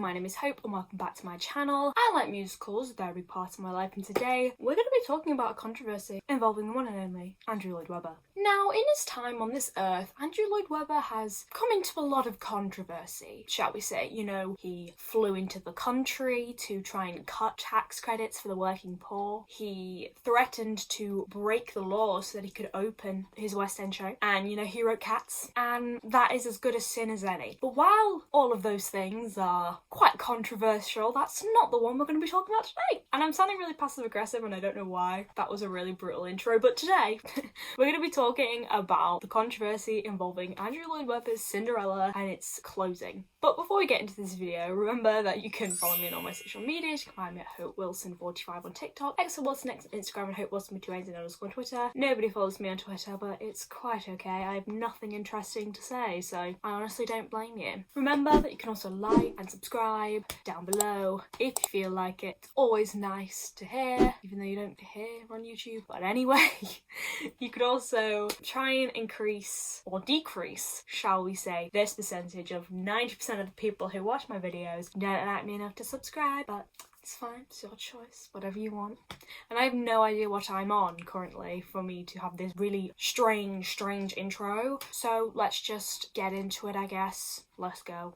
my name is Hope and welcome back to my channel. I like musicals, they're a big part of my life, and today we're going to be talking about a controversy involving the one and only Andrew Lloyd Webber. Now, in his time on this earth, Andrew Lloyd Webber has come into a lot of controversy, shall we say. You know, he flew into the country to try and cut tax credits for the working poor. He threatened to break the law so that he could open his West End show. And, you know, he wrote Cats, and that is as good a sin as any. But while all of those things are quite controversial, that's not the one we're going to be talking about today. And I'm sounding really passive aggressive and I don't know why. That was a really brutal intro, but today we're going to be talking about the controversy involving Andrew Lloyd Webber's Cinderella and its closing. But before we get into this video, remember that you can follow me on all my social medias. You can find me at HopeWilson45 on TikTok, XWilsonX on Instagram, and HopeWilson with 2 A's on Twitter. Nobody follows me on Twitter, but it's quite okay. I have nothing interesting to say, so I honestly don't blame you. Remember that you can also like and subscribe down below if you feel like it. It's always nice to hear, even though you don't hear on YouTube. But anyway, you could also try and increase or decrease, shall we say, this percentage of 90% of the people who watch my videos don't like me enough to subscribe, but it's fine, it's your choice, whatever you want. And I have no idea what I'm on currently for me to have this really strange intro. So let's just get into it, I guess. Let's go.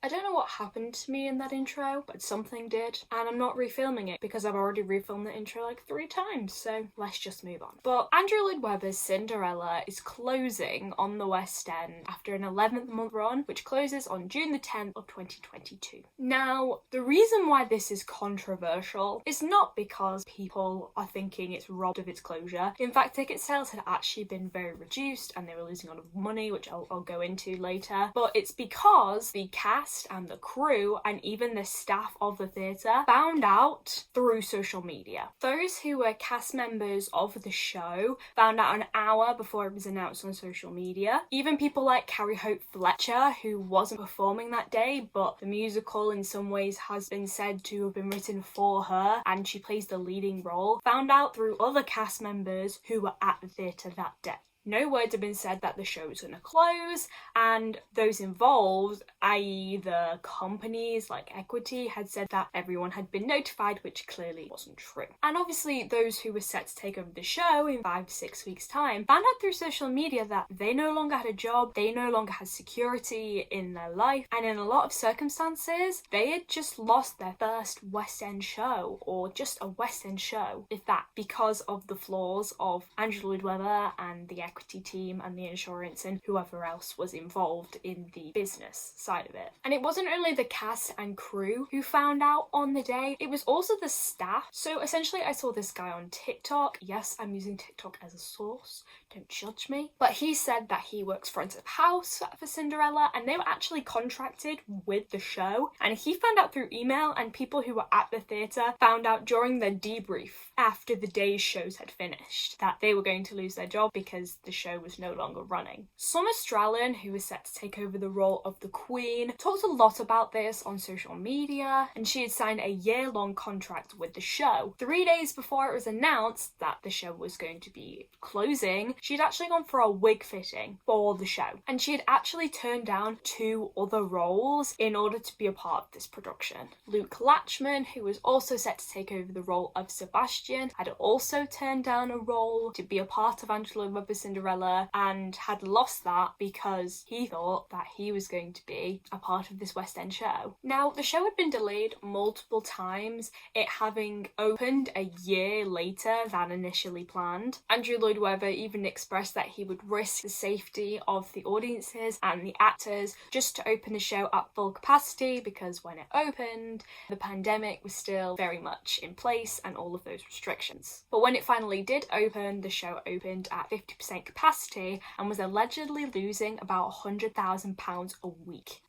I don't know what happened to me in that intro, but something did, and I'm not refilming it because I've already refilmed the intro like 3 times, so let's just move on. But Andrew Lloyd Webber's Cinderella is closing on the West End after an 11th month run, which closes on June the 10th of 2022. Now, the reason why this is controversial is not because people are thinking it's robbed of its closure. In fact, ticket sales had actually been very reduced and they were losing a lot of money, which I'll go into later, but it's because the cast and the crew and even the staff of the theatre found out through social media. Those who were cast members of the show found out an hour before it was announced on social media. Even people like Carrie Hope Fletcher, who wasn't performing that day, but the musical in some ways has been said to have been written for her and she plays the leading role, found out through other cast members who were at the theatre that day. No words have been said that the show was going to close, and those involved, i.e. the companies like Equity, had said that everyone had been notified, which clearly wasn't true. And obviously those who were set to take over the show in 5 to 6 weeks' time found out through social media that they no longer had a job, they no longer had security in their life, and in a lot of circumstances, they had just lost their first West End show, or just a West End show, if that, because of the flaws of Andrew Lloyd Webber and the Equity team and the insurance and whoever else was involved in the business side of it. And it wasn't only the cast and crew who found out on the day, it was also the staff. So essentially I saw this guy on TikTok. Yes, I'm using TikTok as a source, don't judge me. But he said that he works front of house for Cinderella and they were actually contracted with the show. And he found out through email, and people who were at the theatre found out during the debrief after the day's shows had finished that they were going to lose their job because the show was no longer running. Summer Strallen, who was set to take over the role of the Queen, talked a lot about this on social media, and she had signed a year-long contract with the show. 3 days before it was announced that the show was going to be closing, she'd actually gone for a wig fitting for the show, and she had actually turned down 2 other roles in order to be a part of this production. Luke Latchman, who was also set to take over the role of Sebastian, had also turned down a role to be a part of Andrew Lloyd Webber's Cinderella and had lost that because he thought that he was going to be a part of this West End show. Now, the show had been delayed multiple times, it having opened a year later than initially planned. Andrew Lloyd Webber even expressed that he would risk the safety of the audiences and the actors just to open the show at full capacity, because when it opened, the pandemic was still very much in place and all of those restrictions. But when it finally did open, the show opened at 50% capacity and was allegedly losing about £100,000 a week.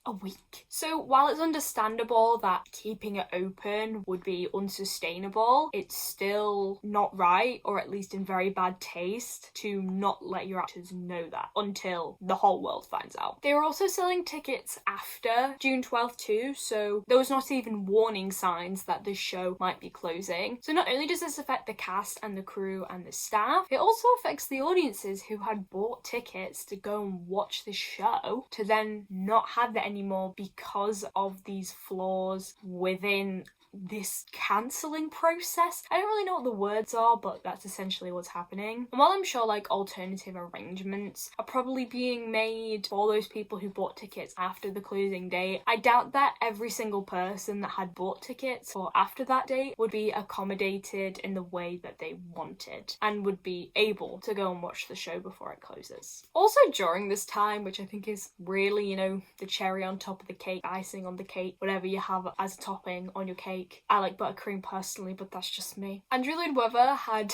So while it's understandable that keeping it open would be unsustainable, it's still not right, or at least in very bad taste, to not let your actors know that until the whole world finds out. They were also selling tickets after June 12th too, so there was not even warning signs that the show might be closing. So not only does this affect the cast and the crew and the staff, it also affects the audiences who had bought tickets to go and watch the show to then not have that anymore because because of these flaws within this cancelling process. I don't really know what the words are, but that's essentially what's happening. And while I'm sure like alternative arrangements are probably being made for those people who bought tickets after the closing date, I doubt that every single person that had bought tickets or after that date would be accommodated in the way that they wanted and would be able to go and watch the show before it closes. Also during this time, which I think is really, you know, the cherry on top of the cake, icing on the cake, whatever you have as a topping on your cake. I like buttercream personally, but that's just me. Andrew Lloyd Webber had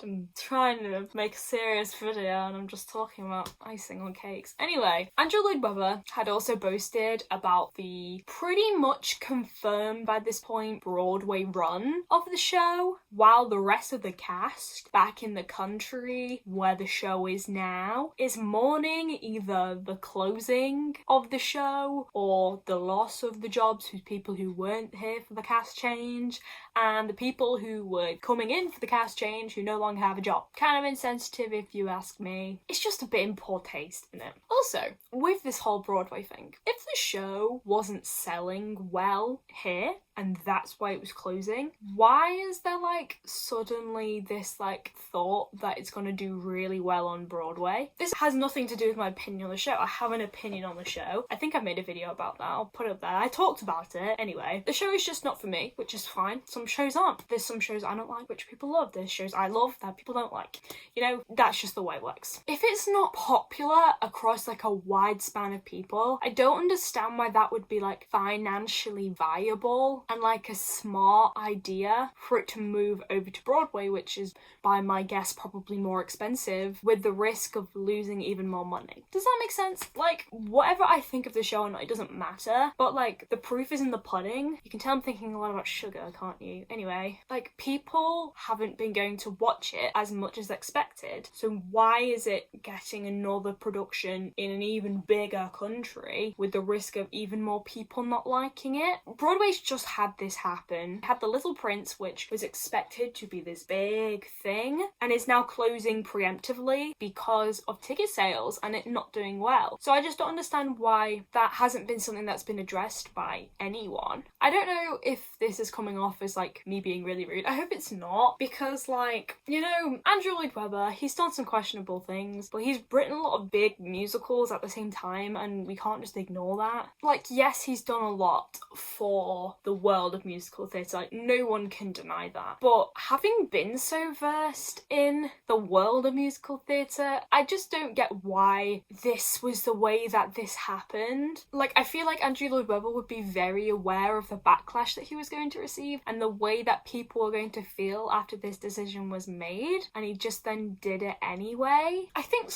I'm trying to make a serious video and I'm just talking about icing on cakes. Anyway, Andrew Lloyd Webber had also boasted about the pretty much confirmed by this point Broadway run of the show, while the rest of the cast back in the country where the show is now is mourning either the closing of the show or the loss of the jobs with people who weren't here for the cast change, and the people who were coming in for the cast change who no longer have a job. Kind of insensitive if you ask me. It's just a bit in poor taste, isn't it? Also, with this whole Broadway thing, if the show wasn't selling well here and that's why it was closing, why is there like suddenly this like thought that it's gonna do really well on Broadway? This has nothing to do with my opinion on the show. I have an opinion on the show. I think I made a video about that. I'll put it up there. I talked about it. Anyway, the show is just not for me, which is fine. Some shows aren't. There's some shows I don't like which people love. There's shows I love that people don't like. You know, that's just the way it works. If it's not popular across like a wide span of people, I don't understand why that would be like financially viable and like a smart idea for it to move over to Broadway, which is by my guess probably more expensive, with the risk of losing even more money. Does that make sense? Like, whatever I think of the show or not, it doesn't matter, but like the proof is in the pudding. You can tell I'm thinking a lot about sugar, can't you? Anyway, like people haven't been going to watch it as much as expected, so why is it getting another production in an even bigger country with the risk of even more people not liking it? Broadway's just had this happen. It had The Little Prince, which was expected to be this big thing and is now closing preemptively because of ticket sales and it not doing well. So I just don't understand why that hasn't been something that's been addressed by anyone. I don't know if this is coming off as like me being really rude. I hope it's not, because like, you know, Andrew Lloyd Webber, he's done some questionable things, but he's written a lot of big musicals at the same time and we can't just ignore that. Like, yes, he's done a lot for the world of musical theatre, like no one can deny that, but having been so versed in the world of musical theatre, I just don't get why this was the way that this happened. Like, I feel like Andrew Lloyd Webber would be very aware of the backlash that he was going to receive and the way that people were going to feel after this decision was made, and he just then did it anyway. I think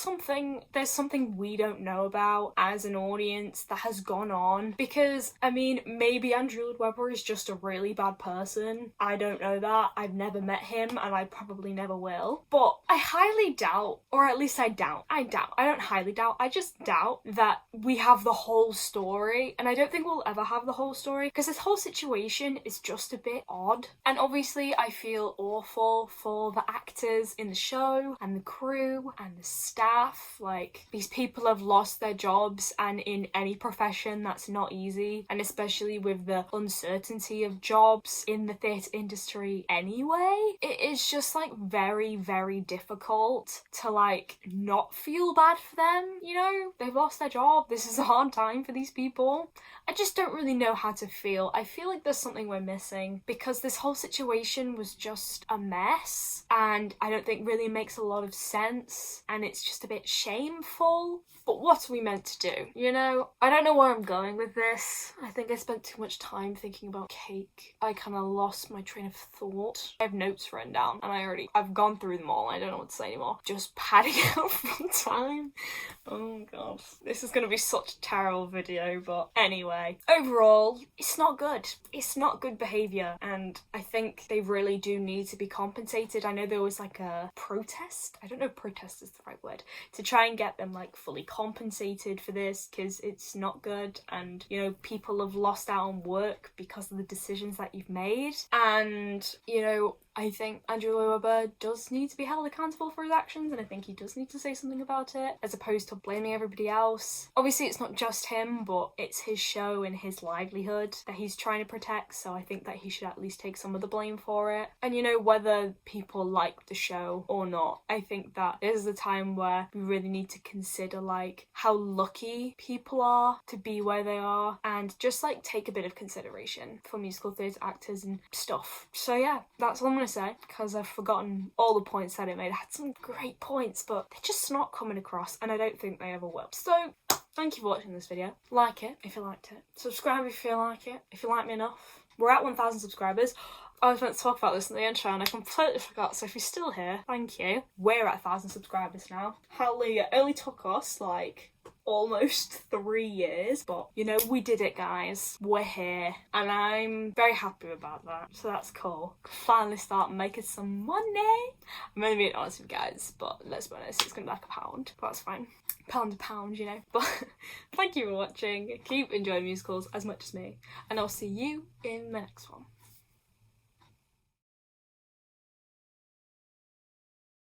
there's something we don't know about as an audience that has gone on, because I mean, maybe Andrew Lloyd Webber is just a really bad person. I don't know that. I've never met him and I probably never will, but I highly doubt, or at least I don't highly doubt, I just doubt that we have the whole story, and I don't think we'll ever have the whole story because this whole situation is just a bit odd. And obviously I feel awful for the actors in the show and the crew and the staff. Like, these people have lost their jobs, and in any profession that's not easy, and especially with the uncertainty of jobs in the theatre industry anyway, it is just like very, very difficult to like not feel bad for them. You know, they've lost their job. This is a hard time for these people. I just don't really know how to feel. I feel like there's something we're missing because this whole situation was just a mess and I don't think really makes a lot of sense, and it's just a bit shameful. But what are we meant to do? You know, I don't know where I'm going with this. I think I spent too much time thinking about cake. I kind of lost my train of thought. I have notes written down and I've gone through them all. I don't know what to say anymore. Just padding out from time. Oh god. This is going to be such a terrible video, but anyway. Overall, it's not good. It's not good behaviour, and I think they really do need to be compensated. I know there was like a protest. I don't know if protest is the right word. To try and get them like fully compensated for this, because it's not good, and you know, people have lost out on work because of the decisions that you've made, and you know, I think Andrew Lloyd Webber does need to be held accountable for his actions, and I think he does need to say something about it, as opposed to blaming everybody else. Obviously it's not just him, but it's his show and his livelihood that he's trying to protect, so I think that he should at least take some of the blame for it. And you know, whether people like the show or not, I think that this is a time where we really need to consider like how lucky people are to be where they are, and just like take a bit of consideration for musical theatre actors and stuff. So yeah, that's all I'm gonna say, because I've forgotten all the points that it made. I had some great points, but they're just not coming across, and I don't think they ever will. So thank you for watching this video. Like it if you liked it. Subscribe if you like it, if you like me enough. We're at 1,000 subscribers. I was meant to talk about this in the intro and I completely forgot, so if you're still here, thank you. We're at 1,000 subscribers now. Hallelujah. It only took us like almost 3 years, but you know, we did it, guys. We're here and I'm very happy about that, so that's cool. Finally start making some money. I'm only being honest with you guys, but let's be honest, it's gonna be like £1, but that's fine. Pound a pound, you know. But thank you for watching. Keep enjoying musicals as much as me, and I'll see you in the next one.